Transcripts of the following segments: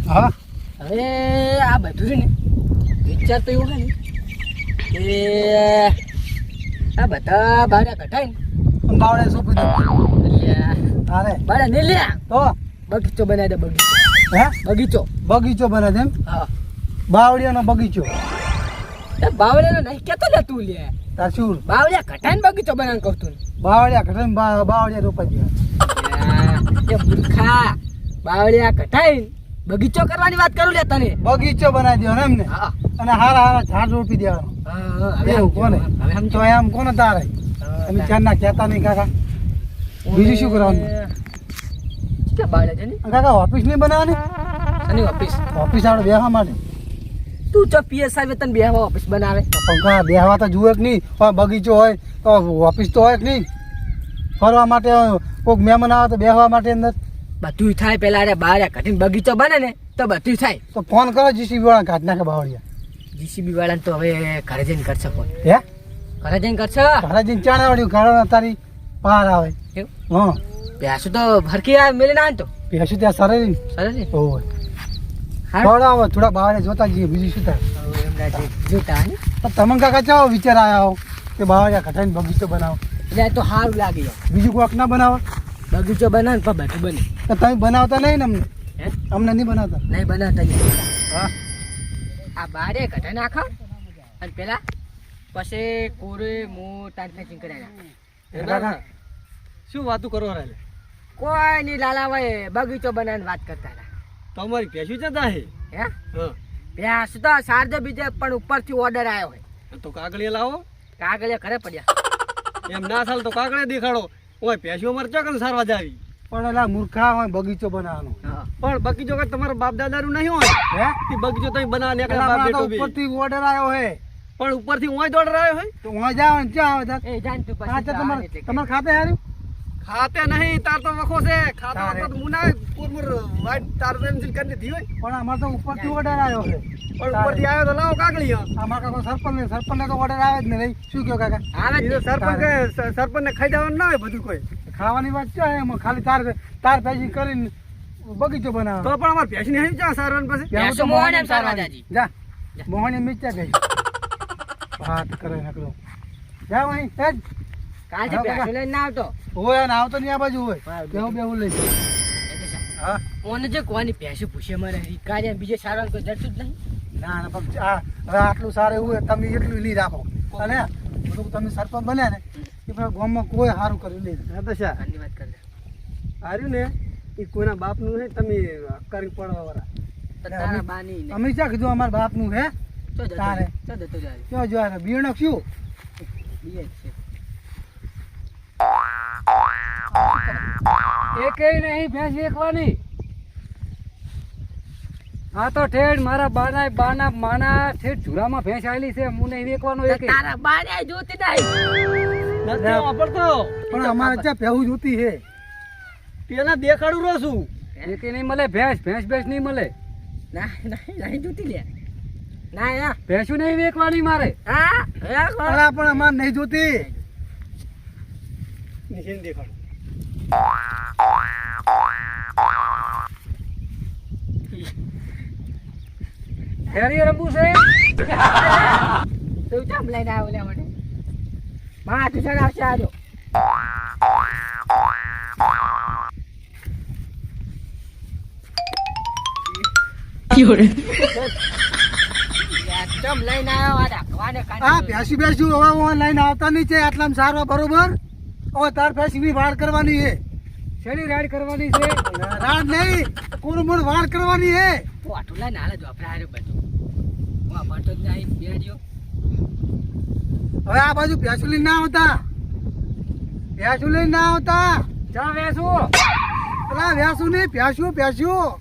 હા હવે આ બધું છે ને વિચાર તો એવું છે ને કે આ બધા બારા કઢાય ને બાવળે શું કીધું એટલે અરે બારા ને લ્યા તો બગીચો બનાવી દે બગીચો હે બગીચો બગીચો બને છે એમ હા બાવળિયાનો બગીચો બાવળિયાનો નહીં કેતો લે તું લે તાર શું બાવળિયા કઢાઈને બગીચો બનાવીને કહું તું બાવળિયા ઘટે બાવળિયા રોપાઈ ગયા એ મૂર્ખા બાવળિયા કઢાઈને બગીચો કરવાની વાત કરું લે તને બગીચો બનાવી દેવાનો એમ ને હા અને હારા હારા ઝાડ રોપી દેવાનો એવું કોને હવે સમજો તો એમ કોને તારે તમે ચારના કહેતા નહીં કાકા બીજું શું કરવાનું કે બાવળિયા છે ને કાકા ઓફિસ નહીં બનાવવાની સની ઓફિસ ઓફિસ આપણે બેહવા માટે તું તો પીએસઆઈ વેતન બેહવા ઓફિસ બનાવે પંખા બેહવા તો જુએ કે નહીં બગીચો હોય તો ઓફિસ તો હોય કે નહીં ફરવા માટે કોઈક મહેમાન આવે તો બેહવા માટે અંદર બધું થાય પેલા અરે બારે કઢીને બગીચો બને ને તો બધું થાય તો ફોન કરો જીસીબી વાળા કાઢ નાખે બાવળિયા જીસીબી વાળાને તો હવે ઘરે જઈને કરશે ફોન હે ઘરે જઈને કરશે ઘરે જઈને ચાણે વાળ્યું ઘરે તારી પાર આવે એવું? હા પ્યાસું તો ભરકી મેળીને આવે ને તો પેશું ત્યાં સરે ને સરસ ને ઓય હા થોડા આવે થોડા બાવળિયા જોતા જઈએ બીજું શું થાય એમના જે જોતા ને તો તમે કાકા ચાવો વિચાર આવ્યા હો કે બાવળિયા ઘટાઈને બગીચો બનાવો એટલે આ તો સારું લાગે યાર બીજું કોઈક ના બનાવો બગીચો બનાવે ને પણ બધું બને તો તમે બનાવતા નહીં ને અમને હે અમને નહીં બનાવતા નહીં બનાવતા નહીં. હા આ બારે કઢાઈ નાખો અને પેલા પછી કોરે મોટા ફેચિંગ કરાવી કાકા શું વાતું કરો રાલે કોઈ નહીં લાલા ભાઈ બગીચો બનાવીને વાત કરતા હતા તમારી પેશી જતા હે હે હા ભેંસ તો સારજો બીજે પણ ઉપરથી ઓર્ડર આવ્યો હોય તો કાગળિયા લાવો કાગળિયા ઘરે પડ્યા એમ ના ચાલ તો કાગળિયા દેખાડો ઓય પેશીઓ મારે ચોકન સારવા જાવી પણ એલા મૂર્ખા હોય બગીચો બનાવવાનો પણ બગીચો કે તમારા બાપ દાદાનું નહીં હોય હે એ બગીચો તમે બનાવ ને પેલા બાપ હમણાં તો બેટો બી ઉપરથી ઓર્ડર આવ્યો હે પણ ઉપરથી ઓય દોડ રહ્યો હોય તો વहाँ જાવ ને ક્યાં આવે તાર એ જાન તું હા પછી તમારે તમારે ખાતે હાર્યું ખાતે નહીં તાર તો વખો છે ખાતે તારે. તો મુના પૂરમુર વાઈટ તાર પેન્સિલ કરી દીધી હોય પણ અમારે તો ઉપરથી ઓર્ડર આવ્યો છે પણ ઉપરથી આવ્યો તો લાવો કાગળિયા અમારા કાકા સરપંચ તો ઓર્ડર આવે જ ને નહીં શું કહો કાકા આવે એ જ તો ને. સરપંચ સરપંચ ને ખાઈ જવાનું ના હોય બધું કોઈ ખાવાની વાત છે એમાં ખાલી તાર પેજી કરીને બગીચો બનાવે તો પણ અમારે પેશી નહીં ચા સારવાનું પછી ત્યાં તો મોહન મોહન એમ સારવા જાજી. જા મોહન એમ મિચ્યા ગઈ વાત કરે નકરો જા વहीं તેજ કાલથી હા, ભેંસો લઈને ના આવતો હોય ને આવતો નહીં આ બાજુ હોય હા, બેહું બેહું લઈ જાય. એટલે સા- હા કોને જે કોની ભેંસો પૂછે મને કાર્ય બીજે સારવાર કોઈ જડતું જ નહીં ના ના પણ આ હવે આટલું સારું એવું હોય તમે એટલું નહીં રાખો અને બધું તમે સરપંચ બન્યા ને એ પણ ગામમાં કોઈ સારું કર્યું નહીં હા તો શા આની વાત કરી હાર્યું ને એ કોઈના બાપનું નહીં તમે કરી પડવા વાળા તો તારા બાની ને અમે ક્યાં કીધું અમારા બાપનું હે ચો જતો તારે. ચો જતો જાય ક્યાં જોયા બીણો શું બીએ જ છે એકેય નહીં ભેંસ વેકવાની આ તો ઠેઠ મારા બાના માના ઠેઠ ઝુરામાં ભેંસ આવેલી છે હું નહીં વેકવાનો તો એકે તારા બાને જોતી નહીં નથી વાપરતો પણ અમારે ત્યાં પહેવું જોતી હે તેના દેખાડું રહું છું એકે નહીં મળે ભેંસ નહીં મળે ના નહીં જોતી લે ના યા ભેંસું નહીં વેકવાની મારે હા હે કોણ? અલા પણ અમારે નહીં જોતી નિશાન દેખાડું ફેરી રમવું છે તું ચમ લઈને આવ્યો લે મને માં તું છે આવશે આજો ચમ લઈને આવ્યો આ રાખવાને આ કાઢી ભેંસી ભેંસું હવે ઓનલાઈન આવતા નહીં છે આટલામાં સારવા બરોબર હવે તાર ભેંસી વાળ કરવાની હે શેની રાઈડ કરવાની છે રાત નહીં કોરમોડ વાળ કરવાની હે તું આટલું લઈને હાલે જો આપણે હારે બધું હું આ ભણતો જ નહીં બેડ્યો હવે આ બાજુ ભેંસું લઈને ના આવતા ભેંસું લઈને ના આવતા ચા વેસું અલા ભેંસું નહીં ભેંસું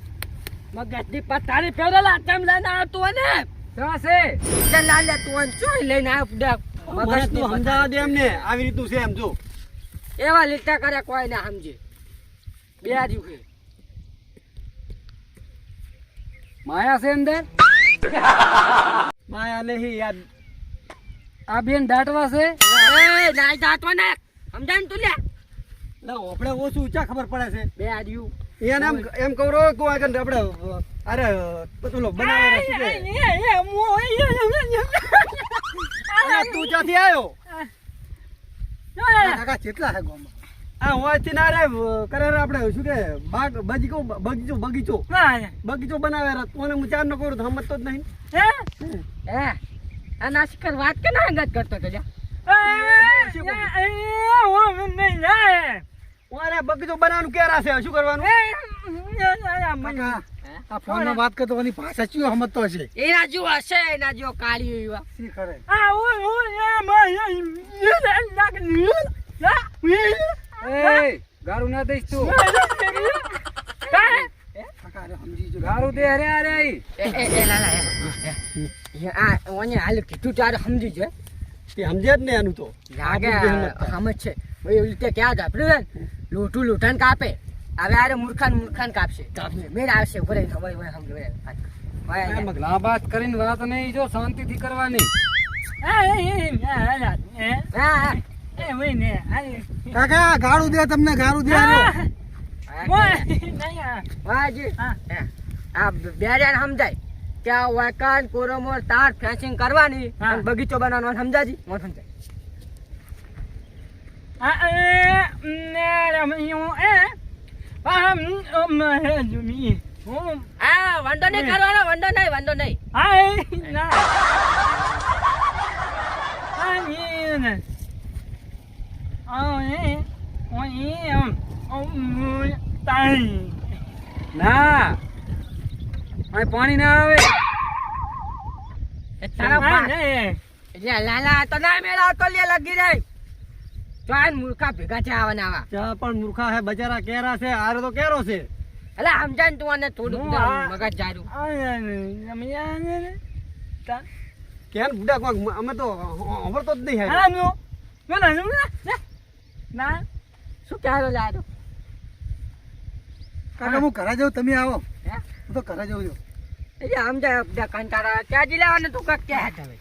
મગજની પથારી ફેરેલા ચમ લઈને આવતું હોય ને ચા છે તે લાલે તું ચોઈ લઈને આવ્યો મને તું સમજાવવા દે એમને આવી રીતનું છે એમ જો એવા લીટા કરે કોઈ ના સમજે બે દિવસે માયા છે અંદર માયા નહીં યાર આ બેન દાટવા છે એ નાઈ જાતો ને સમજાણ તું લે એટલે આપણે ઓછું ઊંચા ખબર પડે છે બે આર્યું એને એમ કહું રો કો આગળ આપણે અરે પેલો બનાવે શું કે અરે તું ક્યાંથી આવ્યો કાકા કેટલા છે ગામમાં આ હોયથી ના રે કરે રે આપણે શું કે બાગ બગીચો બનાવે રે કોને હું ચાર ન કરું તો સમજતો જ નહીં હે આ નાસિકર વાત કે ના અંગત કરતો કે ઓરે બગીચો બનાવવાનું કેરા છે શું કરવાનું કાકા આ ફોનમાં વાત કરતો એની ભાષા ચિયો સમજતો હશે એના જો હશે એના જો કાળી એવા શી કરે એ ગારું ના દઈશ તું કાકા અરે સમજી જો ગારું દે અરે અરે એ લાલા આ ઓને હાલ કીધું તારે સમજી છે તે સમજે જ ને એનું તો લાગે સમજ છે ભાઈ એવી રીતે ક્યાં જાપડ્યું ને લોઠું લોઠાને કાપે હવે આરે મૂર્ખાન કાપશે મેળ આવશે ઉભરે ખબર સમજ ના વાત કરીને વાત નહીં જો શાંતિથી કરવાની કાકા ગાળું દે તમને ગાળું દે આ બેરિયાને સમજાય કે આ વાકાન કોરમોર તાર ફેન્સિંગ કરવાની અને બગીચો બનાવવાનો સમજાજી મોં સમજાય વાંધો નહીં કરવાનો વાંધો નહીં ના અહીં પાણી ના આવે લાલા તો ના મેળા તો લે લગી જાય ચાલ મૂર્ખા ભેગા છે આવવાના આવા ત્યાં પણ મૂર્ખા હે બજારા કેરા છે આરે તો કેરો છે એટલે સમજાય તું અને થોડુંક મગજ જારું કેમ બુડા કોક અમે તો અમરતો જ નહીં હે શું કહેલો લાડો કાકા હું ઘરે જાઉં તમે આવો હું તો ઘરે જાઉં છું એટલે સમજાય બધા કંટાળા ત્યાં જ લેવાનું તું કાક ક્યાં તમે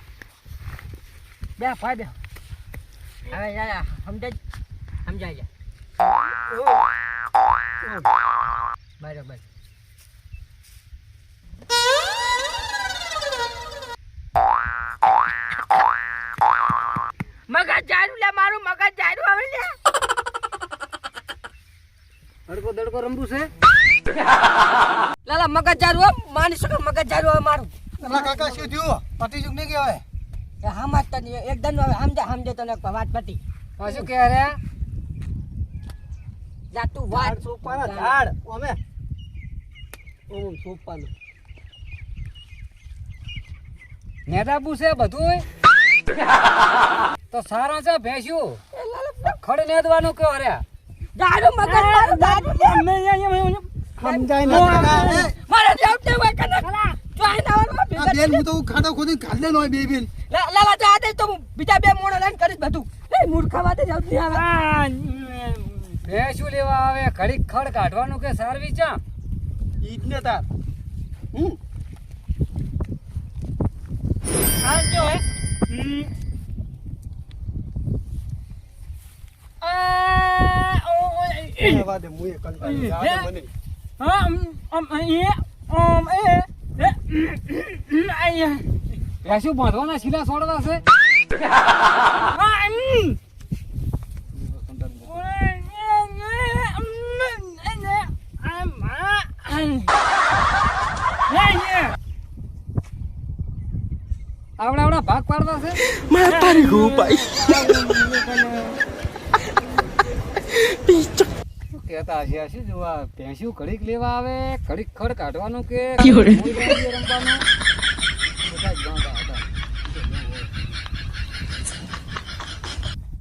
બે ભાઈ બે હવે યાર સમજાય જા બરોબર મગજ જારું લે મારું મગજ જારું હવે લે દડકો રમવું છે લાલા મગજ જારું માની શકો મગજ જારું હવે મારું તમારા કાકા શું થયું પતિ ચૂક નહીં કહેવાય હમજ તને એકદમ સમજે તને વાત પતી શું કે રે જા તું વાત સોપાના ઝાડ ઓમે ઓમ સોપાનું નેદાબુ છે બધું તો સારા છે ભેંસ્યું ખડ નેદવાનું કયો રે જારું મગજ મારું જારું સમજાય ના કાકા મારે જાવતે હોય કને જોઈ ના આ બેન હું તો ખાધો ખોદી ખાધલે નો બે બેન લાલા જા દે તો બીજા બે મોણો લઈને કરીશ બધું એ મૂર્ખા વાતે જાવ નહીં આવે ભેંસ્યું લેવા આવે ઘડીક ખડ કાઢવાનું કે સારવી ચા ઈજ ને તાર આજો હે એવા દે મુએ કંટાળી ઝાડ મને ભેંસ્યું બાંધવાના શીલા છોડવા છે આવડા ભાગ પાડવા છે તારી ગો ભાઈ કેતા હશે જો આ ભેંસ્યું ઘડીક લેવા આવે ઘડીક ખડ કાઢવાનું કે રમવાનું